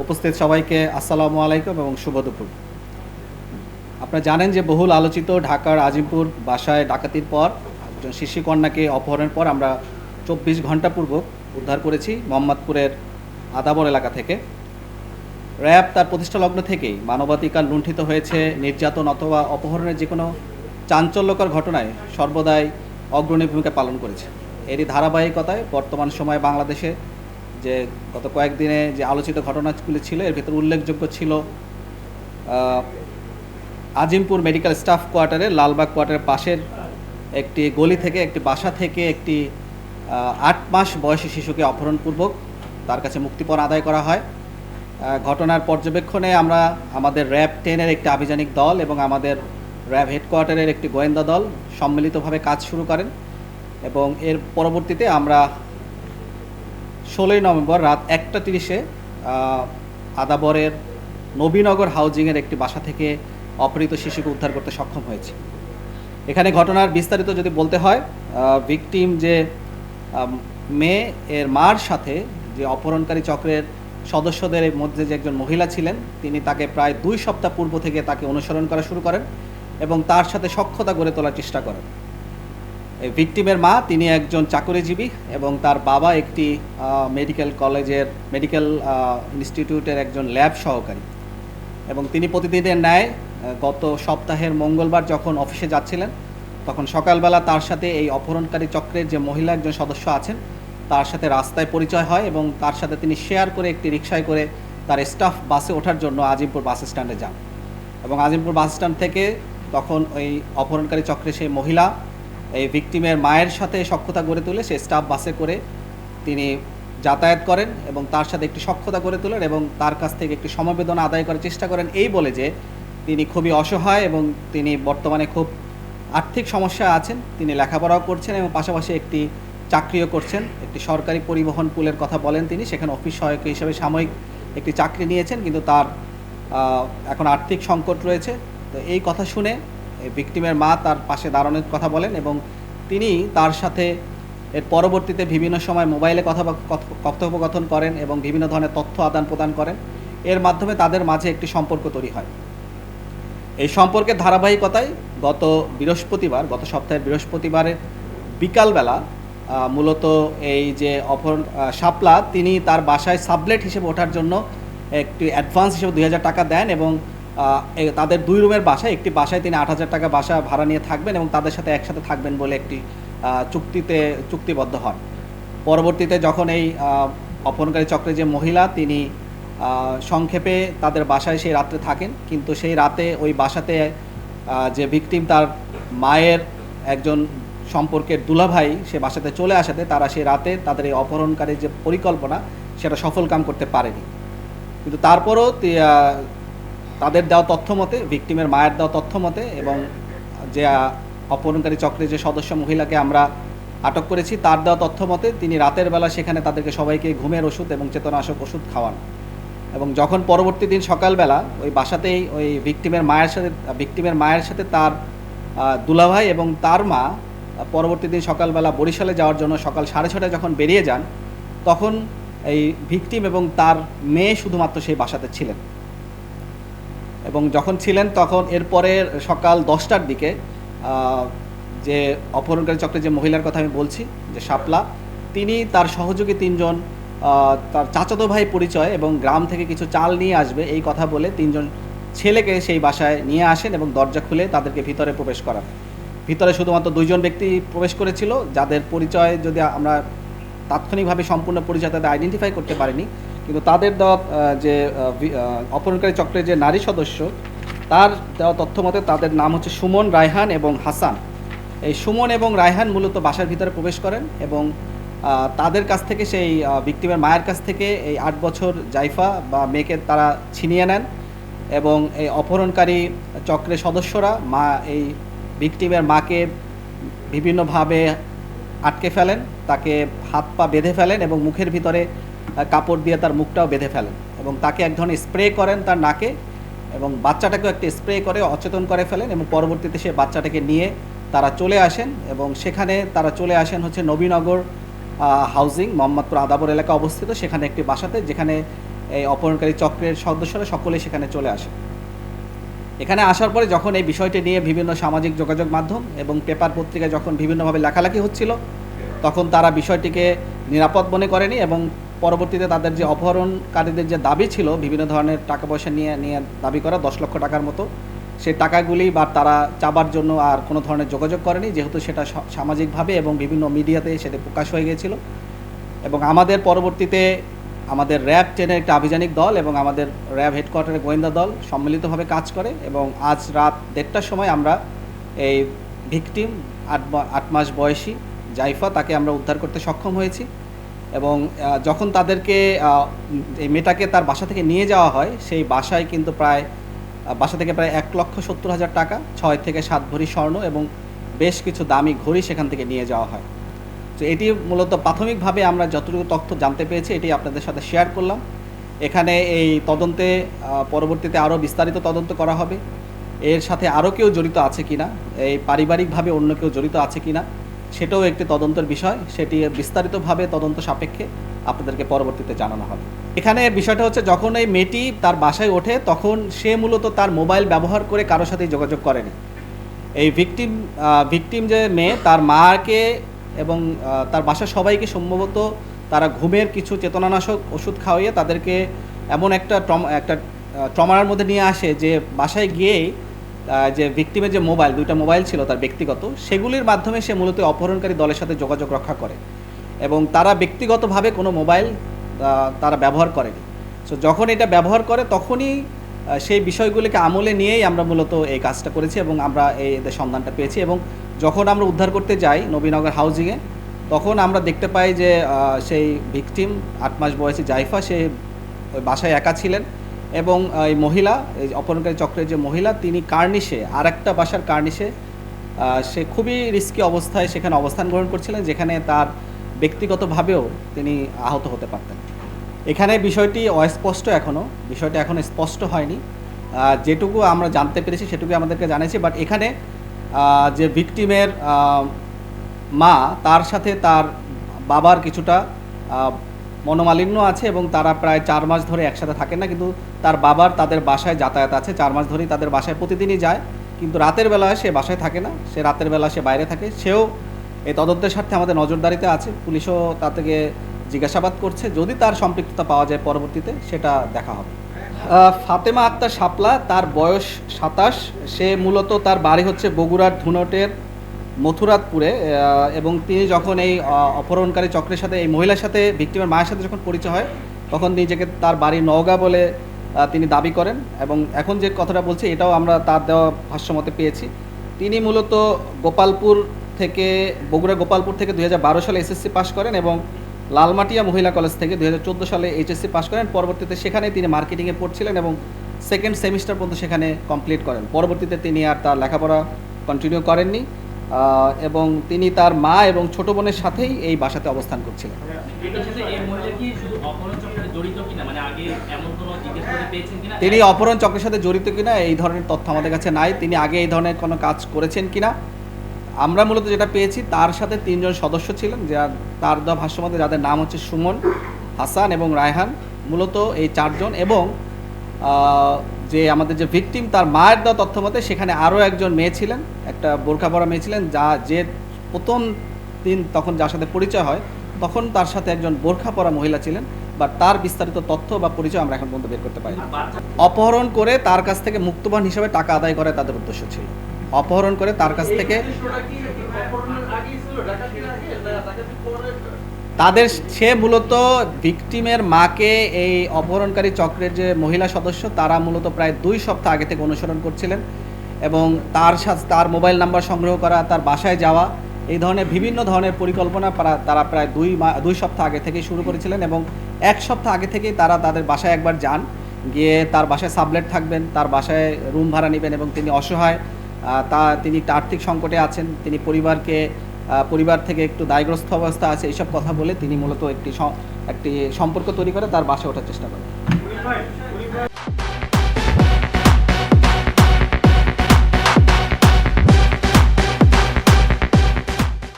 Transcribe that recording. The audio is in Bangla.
উপস্থিত সবাইকে আসসালামু আলাইকুম এবং শুভ দুপুর। আপনারা জানেন যে বহুল আলোচিত ঢাকার আজিমপুর বাসায় ডাকাতির পর একজন শিশুকন্যাকে অপহরণের পর আমরা 24 ঘন্টা পূর্বক উদ্ধার করেছি মোহাম্মদপুরের আদাবর এলাকা থেকে। র্যাব তার প্রতিষ্ঠালগ্ন থেকেই মানবাধিকার লুণ্ঠিত হয়েছে, নির্যাতন অথবা অপহরণের যে কোনো চাঞ্চল্যকর ঘটনায় সর্বদাই অগ্রণী ভূমিকা পালন করেছে। এরই ধারাবাহিকতায় বর্তমান সময়ে বাংলাদেশে যে গত কয়েকদিনে যে আলোচিত ঘটনাগুলি ছিল এর ভিতরে উল্লেখযোগ্য ছিল আজিমপুর মেডিকেল স্টাফ কোয়ার্টারে লালবাগ কোয়ার্টারের পাশের একটি গলি থেকে একটি বাসা থেকে একটি 8 মাস বয়সী শিশুকে অপহরণপূর্বক তার কাছে মুক্তিপণ আদায় করা হয়। ঘটনার পর্যবেক্ষণে আমরা আমাদের র্যাব 10-এর একটি আভিযানিক দল এবং আমাদের র্যাব হেডকোয়ার্টারের একটি গোয়েন্দা দল সম্মিলিতভাবে কাজ শুরু করেন এবং এর পরবর্তীতে আমরা 16 নভেম্বর রাত 1:30-এ আদাবরের নবীনগর হাউজিংয়ের একটি বাসা থেকে অপহৃত শিশুকে উদ্ধার করতে সক্ষম হয়েছে। এখানে ঘটনার বিস্তারিত যদি বলতে হয়, ভিকটিম যে মেয়ে এর মার সাথে যে অপহরণকারী চক্রের সদস্যদের মধ্যে যে একজন মহিলা ছিলেন, তিনি তাকে প্রায় 2 সপ্তাহ পূর্ব থেকে তাকে অনুসরণ করা শুরু করেন এবং তার সাথে সখ্যতা গড়ে তোলার চেষ্টা করেন। এই ভিকটিমের মা তিনি একজন চাকরিজীবী এবং তার বাবা একটি মেডিকেল কলেজের মেডিকেল ইনস্টিটিউটের একজন ল্যাব সহকারী এবং তিনি প্রতিদিনের ন্যায় গত সপ্তাহের মঙ্গলবার যখন অফিসে যাচ্ছিলেন তখন সকালবেলা তার সাথে এই অপহরণকারী চক্রের যে মহিলা একজন সদস্য আছেন তার সাথে রাস্তায় পরিচয় হয় এবং তার সাথে তিনি শেয়ার করে একটি রিকশায় করে তার স্টাফ বাসে ওঠার জন্য আজিমপুর বাস স্ট্যান্ডে যান এবং আজিমপুর বাস স্ট্যান্ড থেকে তখন ওই অপহরণকারী চক্রের সেই মহিলা এই ভিকটিমের মায়ের সাথে সখ্যতা গড়ে তুলে সে স্টাফ বাসে করে তিনি যাতায়াত করেন এবং তার সাথে একটি সখ্যতা গড়ে তোলেন এবং তার কাছ থেকে একটি সমবেদনা আদায় করার চেষ্টা করেন এই বলে যে তিনি খুবই অসহায় এবং তিনি বর্তমানে খুব আর্থিক সমস্যা আছেন, তিনি লেখাপড়াও করছেন এবং পাশাপাশি একটি চাকরিও করছেন। একটি সরকারি পরিবহন পুলের কথা বলেন তিনি, সেখানে অফিস সহায়ক হিসেবে সাময়িক একটি চাকরি নিয়েছেন, কিন্তু তার এখন আর্থিক সংকট রয়েছে। তো এই কথা শুনে ভিকটিমের মা তার পাশে দাঁড়ানোর কথা বলেন এবং তিনি তার সাথে এর পরবর্তীতে বিভিন্ন সময় মোবাইলে কথোপকথন করেন এবং বিভিন্ন ধরনের তথ্য আদান প্রদান করেন। এর মাধ্যমে তাদের মাঝে একটি সম্পর্ক তৈরি হয়। এই সম্পর্কের ধারাবাহিকতায় গত সপ্তাহের বৃহস্পতিবারের বিকালবেলা মূলত এই যে অপহরণ শাপলা তিনি তার বাসায় সাবলেট হিসেবে ওঠার জন্য একটি অ্যাডভান্স হিসেবে 2000 টাকা দেন এবং তাদের 2 রুমের বাসায় একটি বাসায় তিনি 8000 টাকা বাসা ভাড়া নিয়ে থাকবেন এবং তাদের সাথে একসাথে থাকবেন বলে একটি চুক্তিবদ্ধ হন। পরবর্তীতে যখন এই অপহরণকারী চক্রের যে মহিলা তিনি সংক্ষেপে তাদের বাসায় সেই রাত্রে থাকেন, কিন্তু সেই রাতে ওই বাসাতে যে ভিকটিম তার মায়ের একজন সম্পর্কের দুলাভাই সে বাসাতে চলে আসাতে তারা সেই রাতে তাদের এই অপহরণকারীর যে পরিকল্পনা সেটা সফলকাম করতে পারেনি। কিন্তু তারপরও তাদের দেওয়া তথ্য মতে, ভিকটিমের মায়ের দেওয়া তথ্য মতে এবং যে অপহরণকারী চক্রের যে সদস্য মহিলাকে আমরা আটক করেছি তার দেওয়া তথ্য মতে তিনি রাতের বেলা সেখানে তাদেরকে সবাইকে ঘুমের ওষুধ এবং চেতনানাশক ওষুধ খাওয়ান এবং যখন পরবর্তী দিন সকালবেলা ওই বাসাতেই ওই ভিকটিমের মায়ের সাথে তার দুলাভাই এবং তার মা পরবর্তী দিন সকালবেলা বরিশালে যাওয়ার জন্য সকাল 6:30টায় যখন বেরিয়ে যান তখন এই ভিকটিম এবং তার মেয়ে শুধুমাত্র সেই বাসাতে ছিলেন এবং যখন ছিলেন তখন এরপরে সকাল 10টার দিকে যে অপহরণকারী চক্রের যে মহিলার কথা আমি বলছি যে শাপলা, তিনি তার সহযোগী 3 জন তার চাচাতো ভাই পরিচয় এবং গ্রাম থেকে কিছু চাল নিয়ে আসবে এই কথা বলে 3 জন ছেলেকে সেই বাসায় নিয়ে আসেন এবং দরজা খুলে তাদেরকে ভিতরে প্রবেশ করান। ভিতরে শুধুমাত্র 2 জন ব্যক্তি প্রবেশ করেছিল, যাদের পরিচয় যদি আমরা তাৎক্ষণিকভাবে সম্পূর্ণ পরিচয় তাদের আইডেন্টিফাই করতে পারিনি, কিন্তু তাদের দেওয়া যে অপহরণকারী চক্রের যে নারী সদস্য তার দেওয়া তথ্য মতে তাদের নাম হচ্ছে সুমন, রায়হান এবং হাসান। এই সুমন এবং রায়হান মূলত বাসার ভিতরে প্রবেশ করেন এবং তাদের কাছ থেকে সেই ভিকটিমের মায়ের কাছ থেকে এই 8 বছর জাইফা বা মেয়েকে তারা ছিনিয়ে নেন এবং এই অপহরণকারী চক্রের সদস্যরা এই ভিকটিমের মাকে বিভিন্নভাবে আটকে ফেলেন, তাকে হাত পা বেঁধে ফেলেন এবং মুখের ভিতরে কাপড় দিয়ে তার মুখটাও বেঁধে ফেলেন এবং তাকে এক ধরনের স্প্রে করেন তার নাকে এবং বাচ্চাটাকেও একটি স্প্রে করে অচেতন করে ফেলেন এবং পরবর্তীতে সে বাচ্চাটাকে নিয়ে তারা চলে আসেন এবং সেখানে তারা চলে আসেন হচ্ছে নবীনগর হাউজিং মোহাম্মদপুর আদাবর এলাকা অবস্থিত সেখানে একটি বাসাতে, যেখানে এই অপহরণকারী চক্রের সদস্যরা সকলেই সেখানে চলে আসে। এখানে আসার পরে যখন এই বিষয়টি নিয়ে বিভিন্ন সামাজিক যোগাযোগ মাধ্যম এবং পেপার পত্রিকায় যখন বিভিন্নভাবে লেখালেখি হচ্ছিল, তখন তারা বিষয়টিকে নিরাপদ মনে করেনি এবং পরবর্তীতে তাদের যে অপহরণকারীদের যে দাবি ছিল বিভিন্ন ধরনের টাকা পয়সা নিয়ে দাবি করা 10 লক্ষ টাকার মতো, সেই টাকাগুলি বা তারা চাবার জন্য আর কোনো ধরনের যোগাযোগ করেনি, যেহেতু সেটা সামাজিকভাবে এবং বিভিন্ন মিডিয়াতে সেটা প্রকাশ হয়ে গিয়েছিল। এবং আমাদের পরবর্তীতে আমাদের র্যাব 10-এর একটা আভিযানিক দল এবং আমাদের র্যাব হেডকোয়ার্টারের গোয়েন্দা দল সম্মিলিতভাবে কাজ করে এবং আজ রাত 1:30টার সময় আমরা এই ভিকটিম 8 মাস বয়সী জাইফা তাকে আমরা উদ্ধার করতে সক্ষম হয়েছি। এবং যখন তাদেরকে এই মেয়েটাকে তার বাসা থেকে নিয়ে যাওয়া হয়, সেই বাসায় কিন্তু বাসা থেকে প্রায় 1,70,000 টাকা, 6 থেকে 7 ভরি স্বর্ণ এবং বেশ কিছু দামি ঘড়ি সেখান থেকে নিয়ে যাওয়া হয়। তো এটি মূলত প্রাথমিকভাবে আমরা যতটুকু তথ্য জানতে পেরেছি এটি আপনাদের সাথে শেয়ার করলাম। এখানে এই তদন্তে পরবর্তীতে আরও বিস্তারিত তদন্ত করা হবে। এর সাথে আরও কেউ জড়িত আছে কিনা, এই পারিবারিকভাবে অন্য কেউ জড়িত আছে কিনা, সেটাও একটি তদন্তের বিষয়। সেটি বিস্তারিতভাবে তদন্ত সাপেক্ষে আপনাদেরকে পরবর্তীতে জানানো হবে। এখানে বিষয়টা হচ্ছে, যখন এই মেয়েটি তার বাসায় ওঠে তখন সে মূলত তার মোবাইল ব্যবহার করে কারোর সাথেই যোগাযোগ করেনি। এই ভিকটিম যে মেয়ে, তার মাকে এবং তার বাসার সবাইকে সম্ভবত তারা ঘুমের কিছু চেতনানাশক ওষুধ খাওয়িয়ে তাদেরকে এমন একটা ট্রমার মধ্যে নিয়ে আসে যে বাসায় গিয়েই যে ভিকটিমের যে দুইটা মোবাইল ছিল তার ব্যক্তিগত, সেগুলির মাধ্যমে সে মূলত অপহরণকারী দলের সাথে যোগাযোগ রক্ষা করে এবং তারা ব্যক্তিগতভাবে কোনো মোবাইল তারা ব্যবহার করেনি। সো যখন এটা ব্যবহার করে তখনই সেই বিষয়গুলিকে আমলে নিয়েই আমরা মূলত এই কাজটা করেছি এবং আমরা এদের সন্ধানটা পেয়েছি। এবং যখন আমরা উদ্ধার করতে যাই নবীনগর হাউজিংয়ে, তখন আমরা দেখতে পাই যে সেই ভিকটিম 8 মাস বয়সী জাইফা সে ওই বাসায় একা ছিলেন এবং এই মহিলা, এই অপহরণকারী চক্রের যে মহিলা, তিনি কার্নিশে, আরেকটা বাসার কার্নিশে সে খুবই রিস্কি অবস্থায় সেখানে অবস্থান গ্রহণ করছিলেন, যেখানে তার ব্যক্তিগতভাবেও তিনি আহত হতে পারতেন। এখানে বিষয়টি অস্পষ্ট, বিষয়টি এখনও স্পষ্ট হয়নি। যেটুকু আমরা জানতে পেরেছি সেটুকু আমাদেরকে জানিয়েছি। বাট এখানে যে ভিকটিমের মা, তার সাথে তার বাবার কিছুটা মনোমালিন্য আছে এবং তারা প্রায় 4 মাস ধরে একসাথে থাকেন না, কিন্তু তার বাবার তাদের বাসায় যাতায়াত আছে। 4 মাস ধরেই তাদের বাসায় প্রতিদিনই যায়, কিন্তু রাতের বেলায় সে বাসায় থাকে না, সে রাতের বেলা সে বাইরে থাকে। সেও এই তদন্তের স্বার্থে আমাদের নজরদারিতে আছে। পুলিশও তা থেকে জিজ্ঞাসাবাদ করছে, যদি তার সম্পৃক্ততা পাওয়া যায় পরবর্তীতে সেটা দেখা হবে। ফাতেমা আক্তার শাপলা, তার বয়স 27। সে মূলত তার বাড়ি হচ্ছে বগুড়ার ধুনটের মথুরাতপুরে এবং তিনি যখন এই অপহরণকারী চক্রের সাথে, এই মহিলার সাথে, ভিকটিমের মায়ের সাথে যখন পরিচয় হয়, তখন নিজেকে তার বাড়ি নওগাঁ বলে তিনি দাবি করেন। এবং এখন যে কথাটা বলছি এটাও আমরা তার দেওয়া ভাষ্যমতে পেয়েছি। তিনি মূলত বগুড়া গোপালপুর থেকে 2012 সালে এসএসসি পাশ করেন এবং লালমাটিয়া মহিলা কলেজ থেকে 2014 সালে এইচএসসি পাশ করেন। পরবর্তীতে সেখানে তিনি মার্কেটিংয়ে পড়ছিলেন এবং 2nd সেমিস্টার পর্যন্ত সেখানে কমপ্লিট করেন। পরবর্তীতে তিনি আর তার লেখাপড়া কন্টিনিউ করেননি এবং তিনি তার মা এবং ছোট বোনের সাথেই এই বাসাতে অবস্থান করছিলেন। তিনি অপহরণ চক্রের সাথে জড়িত কিনা এই ধরনের তথ্য আমাদের কাছে নাই। তিনি আগে এই ধরনের কোনো কাজ করেছেন কিনা, আমরা মূলত যেটা পেয়েছি, তার সাথে 3 জন সদস্য ছিলেন, তার দেওয়া ভাষ্যমতে যাদের নাম হচ্ছে সুমন, হাসান এবং রায়হান, মূলত এই 4 জন। এবং যে আমাদের যে ভিকটিম, তার মায়ের দেওয়া তথ্য মতে সেখানে আরও একজন মেয়ে ছিলেন, একটা বোরখা পরা মেয়ে ছিলেন, যে প্রথম দিন তখন যার সাথে পরিচয় হয় তখন তার সাথে একজন বোরখা পরা মহিলা ছিলেন, বা তার বিস্তারিত তথ্য বা পরিচয় আমরা এখন পর্যন্ত বের করতে পারি। অপহরণ করে তার কাছ থেকে মুক্তবান হিসাবে টাকা আদায় করে তাদের উদ্দেশ্য ছিল। অপহরণ করে তার কাছ থেকে সে মূলত ভিকটিমের মাকে, এই অপহরণকারী চক্রের যে মহিলা সদস্য, তারা মূলত প্রায় 2 সপ্তাহ আগে থেকে অনুসরণ করছিলেন এবং তার মোবাইল নাম্বার সংগ্রহ করা, তার বাসায় যাওয়া, এই ধরনের বিভিন্ন ধরনের পরিকল্পনা তারা প্রায় 2 সপ্তাহ আগে থেকেই শুরু করেছিলেন। এবং 1 সপ্তাহ আগে থেকেই তারা তাদের বাসায় একবার যান, গিয়ে তার বাসায় সাবলেট থাকবেন, তার বাসায় রুম ভাড়া নেবেন এবং তিনি অসহায়, তিনি একটা আর্থিক সংকটে আছেন, তিনি পরিবার থেকে একটু দায়গ্রস্ত অবস্থা আছে, এইসব কথা বলে তিনি মূলত একটি সম্পর্ক তৈরি করে তার বাসায় ওঠার চেষ্টা করেন।